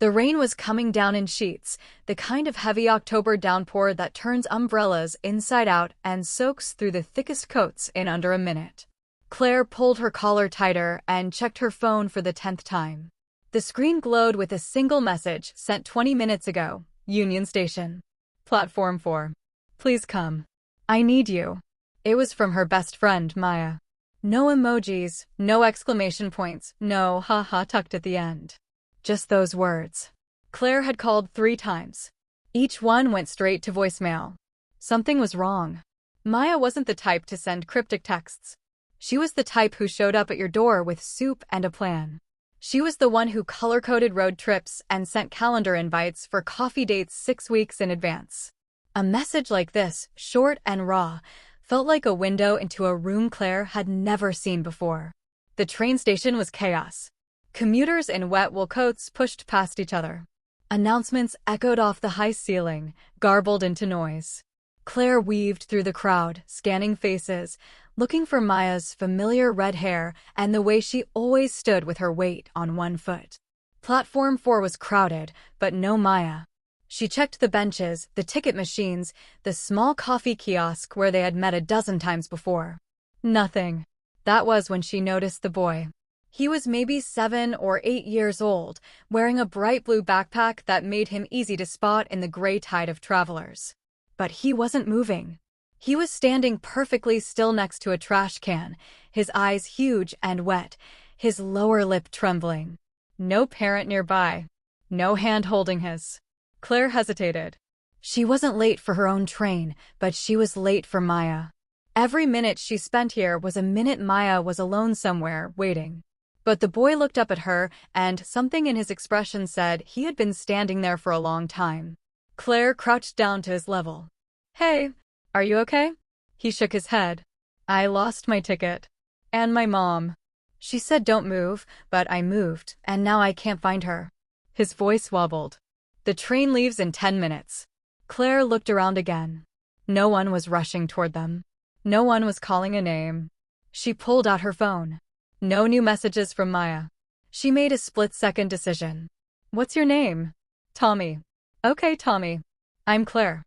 The rain was coming down in sheets, the kind of heavy October downpour that turns umbrellas inside out and soaks through the thickest coats in under a minute. Claire pulled her collar tighter and checked her phone for the 10th time. The screen glowed with a single message sent 20 minutes ago. Union Station. Platform 4. Please come. I need you. It was from her best friend, Maya. No emojis, no exclamation points, no ha-ha tucked at the end. Just those words. Claire had called 3 times. Each one went straight to voicemail. Something was wrong. Maya wasn't the type to send cryptic texts. She was the type who showed up at your door with soup and a plan. She was the one who color-coded road trips and sent calendar invites for coffee dates 6 weeks in advance. A message like this, short and raw, felt like a window into a room Claire had never seen before. The train station was chaos. Commuters in wet wool coats pushed past each other. Announcements echoed off the high ceiling, garbled into noise. Claire weaved through the crowd, scanning faces, looking for Maya's familiar red hair and the way she always stood with her weight on one foot. Platform 4 was crowded, but no Maya. She checked the benches, the ticket machines, the small coffee kiosk where they had met a dozen times before. Nothing. That was when she noticed the boy. He was maybe 7 or 8 years old, wearing a bright blue backpack that made him easy to spot in the gray tide of travelers. But he wasn't moving. He was standing perfectly still next to a trash can, his eyes huge and wet, his lower lip trembling. No parent nearby. No hand holding his. Claire hesitated. She wasn't late for her own train, but she was late for Maya. Every minute she spent here was a minute Maya was alone somewhere, waiting. But the boy looked up at her, and something in his expression said he had been standing there for a long time. Claire crouched down to his level. Hey, are you okay? He shook his head. I lost my ticket. And my mom. She said don't move, but I moved, and now I can't find her. His voice wobbled. The train leaves in 10 minutes. Claire looked around again. No one was rushing toward them. No one was calling a name. She pulled out her phone. No new messages from Maya. She made a split-second decision. What's your name? Tommy. Okay, Tommy. I'm Claire.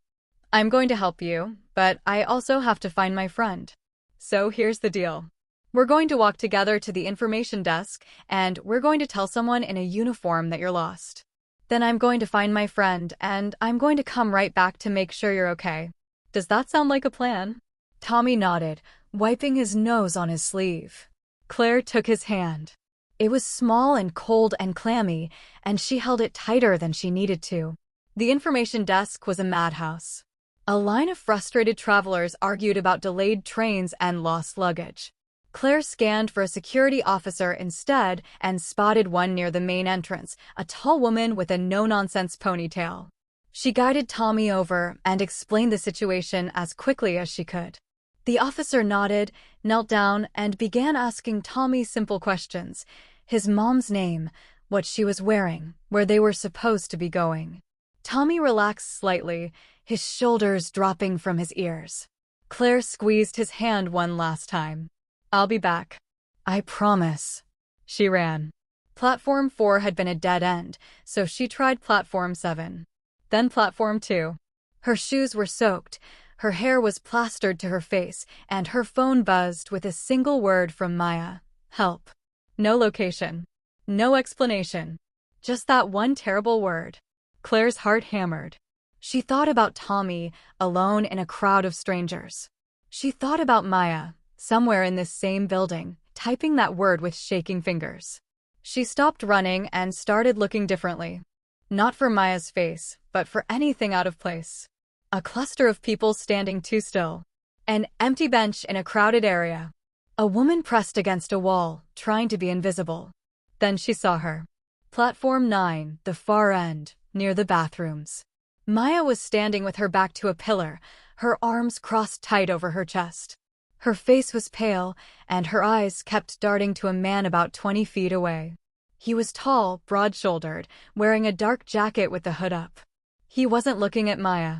I'm going to help you, but I also have to find my friend. So here's the deal. We're going to walk together to the information desk, and we're going to tell someone in a uniform that you're lost. Then I'm going to find my friend, and I'm going to come right back to make sure you're okay. Does that sound like a plan? Tommy nodded, wiping his nose on his sleeve. Claire took his hand. It was small and cold and clammy, and she held it tighter than she needed to. The information desk was a madhouse. A line of frustrated travelers argued about delayed trains and lost luggage. Claire scanned for a security officer instead and spotted one near the main entrance, a tall woman with a no-nonsense ponytail. She guided Tommy over and explained the situation as quickly as she could. The officer nodded, knelt down, and began asking Tommy simple questions. His mom's name, what she was wearing, where they were supposed to be going. Tommy relaxed slightly, his shoulders dropping from his ears. Claire squeezed his hand one last time. I'll be back. I promise. She ran. Platform 4 had been a dead end, so she tried Platform 7. Then Platform 2. Her shoes were soaked. Her hair was plastered to her face, and her phone buzzed with a single word from Maya. Help. No location. No explanation. Just that one terrible word. Claire's heart hammered. She thought about Tommy, alone in a crowd of strangers. She thought about Maya, somewhere in this same building, typing that word with shaking fingers. She stopped running and started looking differently. Not for Maya's face, but for anything out of place. A cluster of people standing too still. An empty bench in a crowded area. A woman pressed against a wall, trying to be invisible. Then she saw her. Platform 9, the far end, near the bathrooms. Maya was standing with her back to a pillar, her arms crossed tight over her chest. Her face was pale, and her eyes kept darting to a man about 20 feet away. He was tall, broad-shouldered, wearing a dark jacket with the hood up. He wasn't looking at Maya.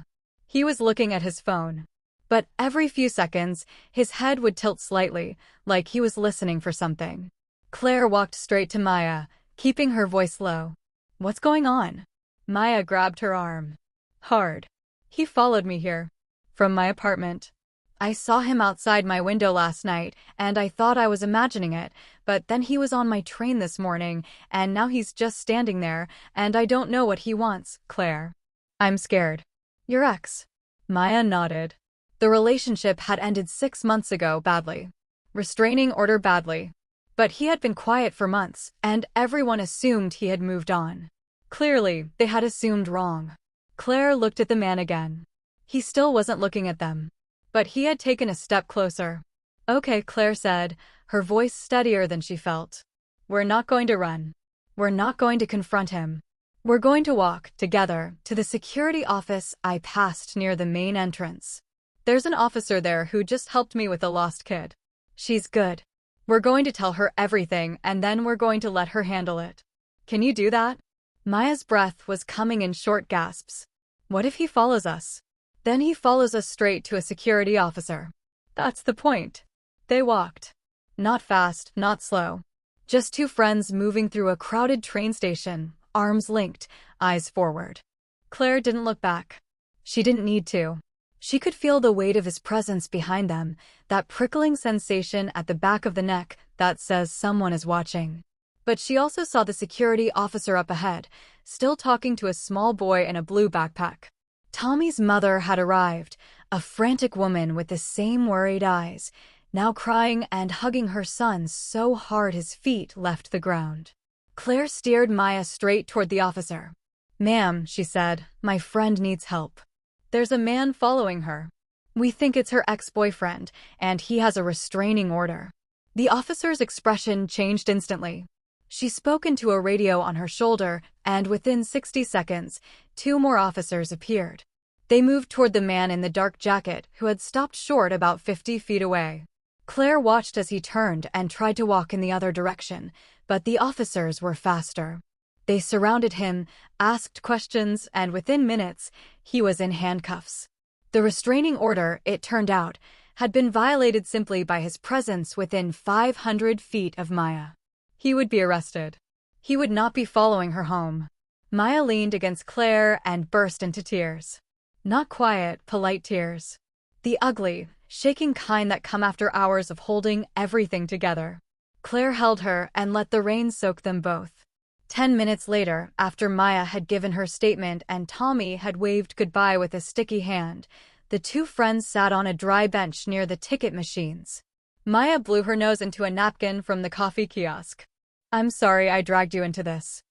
He was looking at his phone. But every few seconds, his head would tilt slightly, like he was listening for something. Claire walked straight to Maya, keeping her voice low. What's going on? Maya grabbed her arm. Hard. He followed me here. From my apartment. I saw him outside my window last night, and I thought I was imagining it, but then he was on my train this morning, and now he's just standing there, and I don't know what he wants, Claire. I'm scared. Your ex. Maya nodded. The relationship had ended 6 months ago badly. Restraining order badly. But he had been quiet for months, and everyone assumed he had moved on. Clearly, they had assumed wrong. Claire looked at the man again. He still wasn't looking at them. But he had taken a step closer. Okay, Claire said, her voice steadier than she felt. We're not going to run. We're not going to confront him. We're going to walk, together, to the security office I passed near the main entrance. There's an officer there who just helped me with a lost kid. She's good. We're going to tell her everything, and then we're going to let her handle it. Can you do that? Maya's breath was coming in short gasps. What if he follows us? Then he follows us straight to a security officer. That's the point. They walked. Not fast, not slow. Just two friends moving through a crowded train station, arms linked, eyes forward. Claire didn't look back. She didn't need to. She could feel the weight of his presence behind them, that prickling sensation at the back of the neck that says someone is watching. But she also saw the security officer up ahead, still talking to a small boy in a blue backpack. Tommy's mother had arrived, a frantic woman with the same worried eyes, now crying and hugging her son so hard his feet left the ground. Claire steered Maya straight toward the officer. Ma'am, she said, my friend needs help. There's a man following her. We think it's her ex-boyfriend, and he has a restraining order. The officer's expression changed instantly. She spoke into a radio on her shoulder, and within 60 seconds, 2 more officers appeared. They moved toward the man in the dark jacket who had stopped short about 50 feet away. Claire watched as he turned and tried to walk in the other direction, but the officers were faster. They surrounded him, asked questions, and within minutes, he was in handcuffs. The restraining order, it turned out, had been violated simply by his presence within 500 feet of Maya. He would be arrested. He would not be following her home. Maya leaned against Claire and burst into tears. Not quiet, polite tears. The ugly, shaking kind that come after hours of holding everything together. Claire held her and let the rain soak them both. 10 minutes later, after Maya had given her statement and Tommy had waved goodbye with a sticky hand, the two friends sat on a dry bench near the ticket machines. Maya blew her nose into a napkin from the coffee kiosk. I'm sorry I dragged you into this.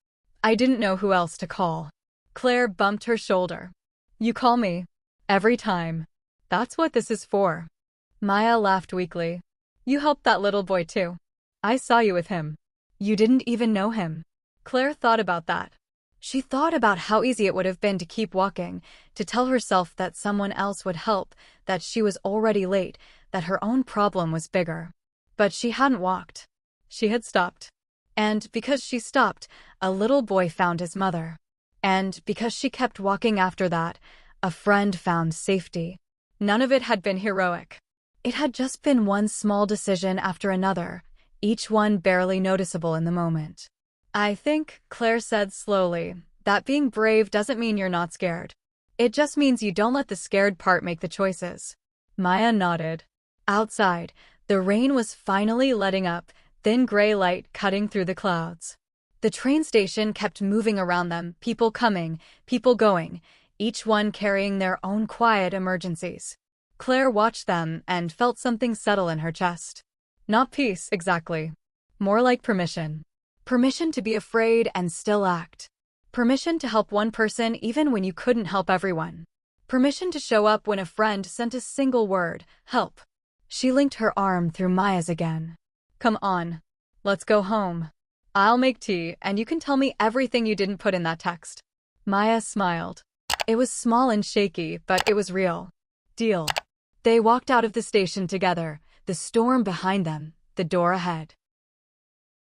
I didn't know who else to call. Claire bumped her shoulder. You call me. Every time. That's what this is for. Maya laughed weakly. You helped that little boy too. I saw you with him. You didn't even know him. Claire thought about that. She thought about how easy it would have been to keep walking, to tell herself that someone else would help, that she was already late, that her own problem was bigger. But she hadn't walked. She had stopped. And because she stopped, a little boy found his mother. And because she kept walking after that, a friend found safety. None of it had been heroic. It had just been one small decision after another, each one barely noticeable in the moment. I think, Claire said slowly, that being brave doesn't mean you're not scared. It just means you don't let the scared part make the choices. Maya nodded. Outside, the rain was finally letting up, thin gray light cutting through the clouds. The train station kept moving around them, people coming, people going, each one carrying their own quiet emergencies. Claire watched them and felt something settle in her chest. Not peace, exactly. More like permission. Permission to be afraid and still act. Permission to help one person even when you couldn't help everyone. Permission to show up when a friend sent a single word, help. She linked her arm through Maya's again. Come on. Let's go home. I'll make tea and you can tell me everything you didn't put in that text. Maya smiled. It was small and shaky, but it was real. Deal. They walked out of the station together, the storm behind them, the door ahead.